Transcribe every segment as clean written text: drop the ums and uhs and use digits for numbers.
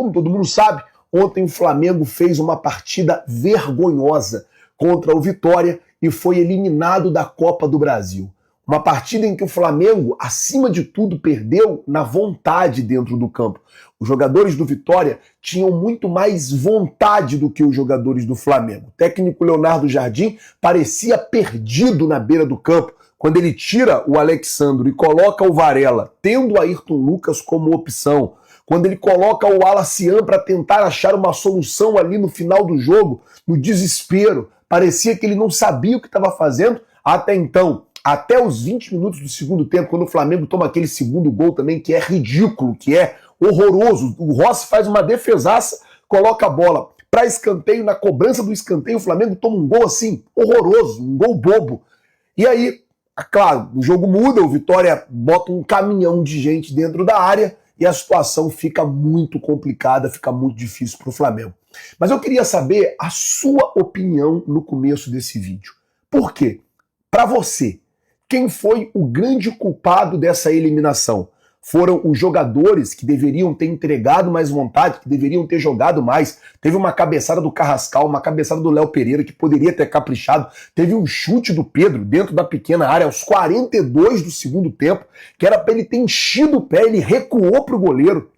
Como todo mundo sabe, ontem o Flamengo fez uma partida vergonhosa contra o Vitória e foi eliminado da Copa do Brasil. Uma partida em que o Flamengo, acima de tudo, perdeu na vontade dentro do campo. Os jogadores do Vitória tinham muito mais vontade do que os jogadores do Flamengo. O técnico Leonardo Jardim parecia perdido na beira do campo. Quando ele tira o Alexandro e coloca o Varela, tendo o Ayrton Lucas como opção, quando ele coloca o Alacian para tentar achar uma solução ali no final do jogo, no desespero, parecia que ele não sabia o que estava fazendo até então. Até os 20 minutos do segundo tempo, quando o Flamengo toma aquele segundo gol também, que é ridículo, que é horroroso. O Rossi faz uma defesaça, coloca a bola para escanteio, na cobrança do escanteio, o Flamengo toma um gol assim, horroroso, um gol bobo. E aí, claro, o jogo muda, o Vitória bota um caminhão de gente dentro da área e a situação fica muito complicada, fica muito difícil para o Flamengo. Mas eu queria saber a sua opinião no começo desse vídeo. Por quê? Para você, quem foi o grande culpado dessa eliminação? Foram os jogadores que deveriam ter entregado mais vontade, que deveriam ter jogado mais. Teve uma cabeçada do Carrascal, uma cabeçada do Léo Pereira, que poderia ter caprichado. Teve um chute do Pedro dentro da pequena área, aos 42 do segundo tempo, que era para ele ter enchido o pé, ele recuou pro goleiro.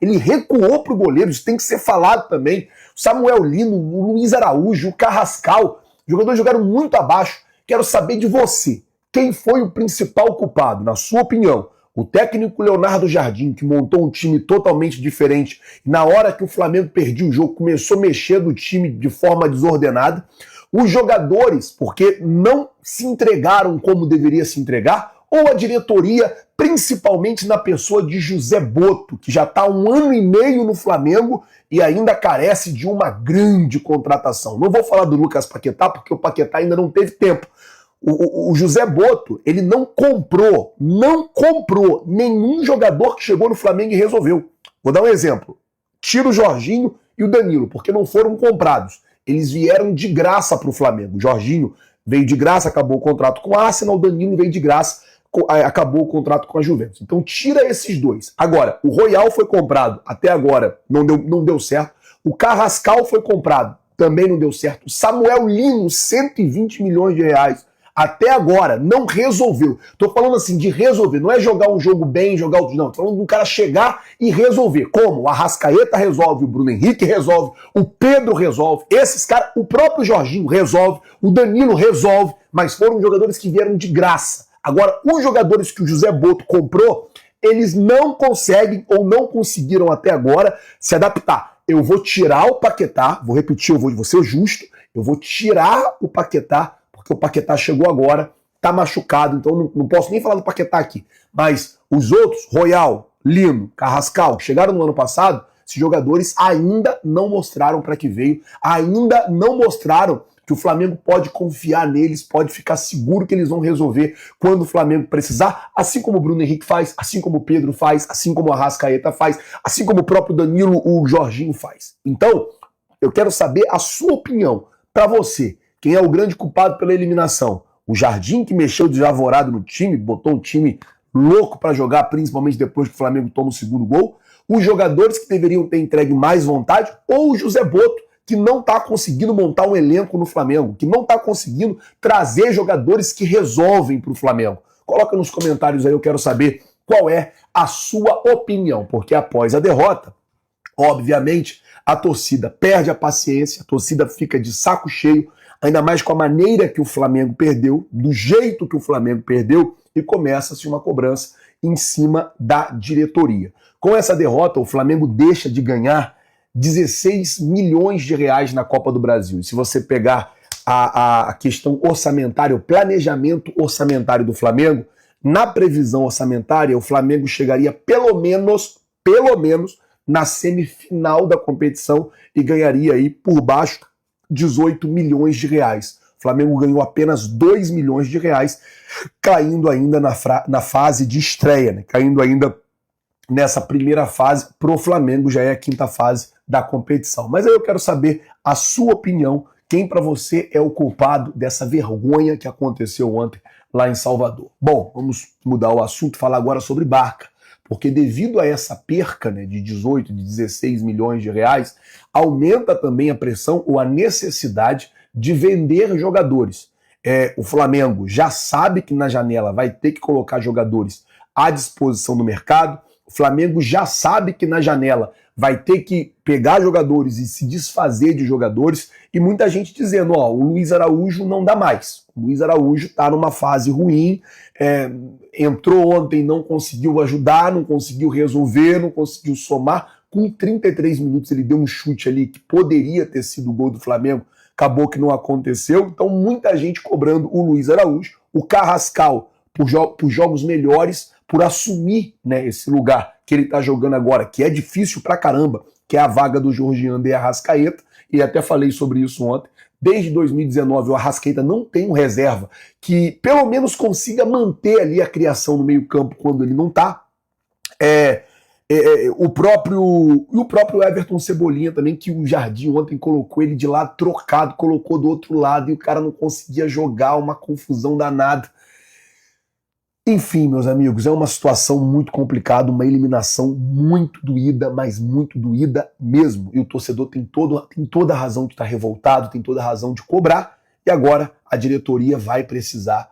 Isso tem que ser falado também. O Samuel Lino, o Luiz Araújo, o Carrascal, os jogadores jogaram muito abaixo. Quero saber de você. Quem foi o principal culpado, na sua opinião? O técnico Leonardo Jardim, que montou um time totalmente diferente, e na hora que o Flamengo perdia o jogo, começou a mexer do time de forma desordenada. Os jogadores, porque não se entregaram como deveria se entregar, ou a diretoria, principalmente na pessoa de José Botto, que já está há 1 ano e meio no Flamengo e ainda carece de uma grande contratação. Não vou falar do Lucas Paquetá, porque o Paquetá ainda não teve tempo. O José Botto, ele não comprou nenhum jogador que chegou no Flamengo e resolveu. Vou dar um exemplo. Tira o Jorginho e o Danilo, porque não foram comprados. Eles vieram de graça para o Flamengo. O Jorginho veio de graça, acabou o contrato com a Arsenal, o Danilo veio de graça, acabou o contrato com a Juventus. Então tira esses dois. Agora, o Royal foi comprado, até agora não deu certo. O Carrascal foi comprado, também não deu certo. O Samuel Lino, 120 milhões de reais. Até agora, não resolveu. Tô falando assim, de resolver. Não é jogar um jogo bem, jogar outro. Não, tô falando do cara chegar e resolver. Como? O Arrascaeta resolve, o Bruno Henrique resolve, o Pedro resolve. Esses caras, o próprio Jorginho resolve, o Danilo resolve, mas foram jogadores que vieram de graça. Agora, os jogadores que o José Botto comprou, eles não conseguem ou não conseguiram até agora se adaptar. Eu vou tirar o Paquetá, vou repetir, vou ser justo, eu vou tirar o Paquetá, porque o Paquetá chegou agora, tá machucado, então não posso nem falar do Paquetá aqui. Mas os outros, Royal, Lino, Carrascal, que chegaram no ano passado, esses jogadores ainda não mostraram para que veio, ainda não mostraram que o Flamengo pode confiar neles, pode ficar seguro que eles vão resolver quando o Flamengo precisar, assim como o Bruno Henrique faz, assim como o Pedro faz, assim como o Arrascaeta faz, assim como o próprio Danilo, o Jorginho faz. Então, eu quero saber a sua opinião. Para você, quem é o grande culpado pela eliminação? O Jardim, que mexeu de javorado no time, botou um time louco para jogar, principalmente depois que o Flamengo toma o segundo gol? Os jogadores que deveriam ter entregue mais vontade? Ou o José Botto, que não está conseguindo montar um elenco no Flamengo, que não está conseguindo trazer jogadores que resolvem para o Flamengo? Coloca nos comentários aí, eu quero saber qual é a sua opinião, porque após a derrota, obviamente, a torcida perde a paciência, a torcida fica de saco cheio, ainda mais com a maneira que o Flamengo perdeu, do jeito que o Flamengo perdeu, e começa-se uma cobrança em cima da diretoria. Com essa derrota, o Flamengo deixa de ganhar 16 milhões de reais na Copa do Brasil. E se você pegar a questão orçamentária, o planejamento orçamentário do Flamengo, na previsão orçamentária, o Flamengo chegaria pelo menos, na semifinal da competição e ganharia aí por baixo 18 milhões de reais. O Flamengo ganhou apenas 2 milhões de reais, caindo ainda na fase de estreia, né? Caindo ainda nessa primeira fase. Pro Flamengo já é a quinta fase da competição. Mas aí eu quero saber a sua opinião, quem para você é o culpado dessa vergonha que aconteceu ontem lá em Salvador. Bom, vamos mudar o assunto, falar agora sobre Barca. porque devido a essa perca, né, de 18, de 16 milhões de reais, aumenta também a pressão ou a necessidade de vender jogadores. O Flamengo já sabe que na janela vai ter que colocar jogadores à disposição do mercado, o Flamengo já sabe que na janela vai ter que pegar jogadores e se desfazer de jogadores, e muita gente dizendo, ó, o Luiz Araújo não dá mais. O Luiz Araújo está numa fase ruim, entrou ontem, não conseguiu ajudar, não conseguiu resolver, não conseguiu somar. Com 33 minutos ele deu um chute ali que poderia ter sido o gol do Flamengo, acabou que não aconteceu. Então muita gente cobrando o Luiz Araújo, o Carrascal por jogos melhores, por assumir, né, esse lugar que ele está jogando agora, que é difícil pra caramba, que é a vaga do Jorginho de Arrascaeta, e até falei sobre isso ontem. Desde 2019 o Arrascaeta não tem um reserva que pelo menos consiga manter ali a criação no meio campo quando ele não tá. O próprio Everton Cebolinha também, que o Jardim ontem colocou ele de lado trocado, colocou do outro lado e o cara não conseguia jogar, uma confusão danada. Enfim, meus amigos, é uma situação muito complicada, uma eliminação muito doída, mas muito doída mesmo. E o torcedor tem toda a razão de estar revoltado, tem toda a razão de cobrar, e agora a diretoria vai precisar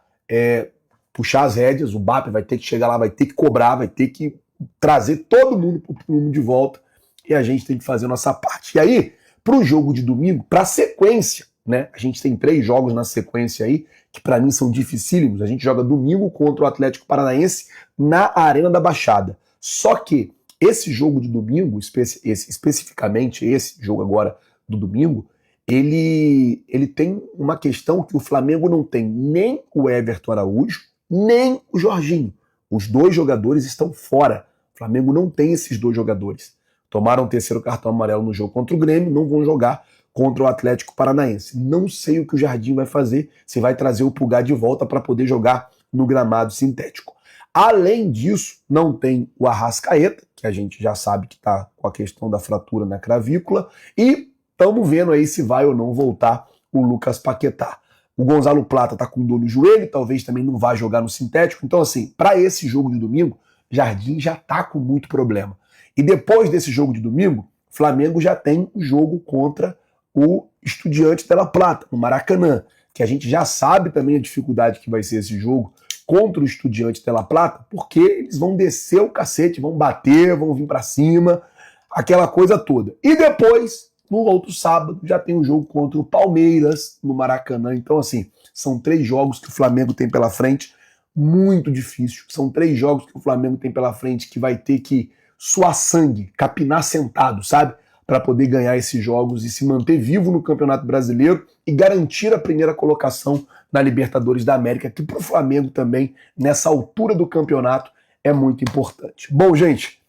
puxar as rédeas, o BAP vai ter que chegar lá, vai ter que cobrar, vai ter que trazer todo mundo para o prumo de volta, e a gente tem que fazer a nossa parte. E aí, para o jogo de domingo, para a sequência, né? A gente tem 3 jogos na sequência aí, que para mim são dificílimos. A gente joga domingo contra o Atlético Paranaense na Arena da Baixada. Só que esse jogo de domingo, especificamente esse jogo agora do domingo, ele tem uma questão que o Flamengo não tem nem o Everton Araújo, nem o Jorginho. Os 2 jogadores estão fora. O Flamengo não tem esses 2 jogadores. Tomaram o 3º cartão amarelo no jogo contra o Grêmio, não vão jogar contra o Atlético Paranaense. Não sei o que o Jardim vai fazer, se vai trazer o Pulgar de volta para poder jogar no gramado sintético. Além disso, não tem o Arrascaeta, que a gente já sabe que está com a questão da fratura na clavícula, e estamos vendo aí se vai ou não voltar o Lucas Paquetá. O Gonzalo Plata está com dor no joelho, talvez também não vá jogar no sintético. Então, assim, para esse jogo de domingo, Jardim já está com muito problema. E depois desse jogo de domingo, Flamengo já tem o jogo contra o Estudiantes de La Plata, no Maracanã, que a gente já sabe também a dificuldade que vai ser esse jogo contra o Estudiantes de La Plata, porque eles vão descer o cacete, vão bater, vão vir para cima, aquela coisa toda. E depois, no outro sábado, já tem o jogo contra o Palmeiras, no Maracanã. Então, assim, são 3 jogos que o Flamengo tem pela frente, muito difícil. São 3 jogos que o Flamengo tem pela frente que vai ter que suar sangue, capinar sentado, sabe? Para poder ganhar esses jogos e se manter vivo no Campeonato Brasileiro e garantir a primeira colocação na Libertadores da América, que para o Flamengo também, nessa altura do campeonato, é muito importante. Bom, gente,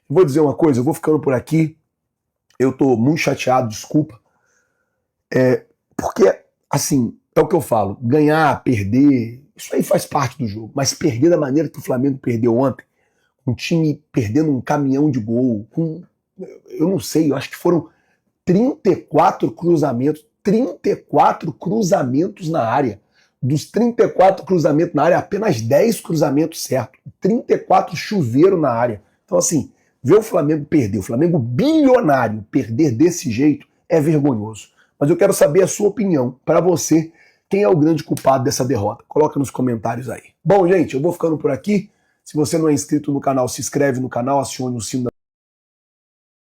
eu vou dizer uma coisa, eu vou ficando por aqui, eu tô muito chateado, desculpa, porque, assim, é o que eu falo, ganhar, perder, isso aí faz parte do jogo, mas perder da maneira que o Flamengo perdeu ontem, um time perdendo um caminhão de gol, eu não sei, eu acho que foram 34 cruzamentos na área. Dos 34 cruzamentos na área, apenas 10 cruzamentos certos. 34 chuveiros na área. Então, assim, ver o Flamengo perder, o Flamengo bilionário perder desse jeito é vergonhoso. Mas eu quero saber a sua opinião. Para você, quem é o grande culpado dessa derrota? Coloca nos comentários aí. Bom, gente, eu vou ficando por aqui. Se você não é inscrito no canal, se inscreve no canal, acione o sino da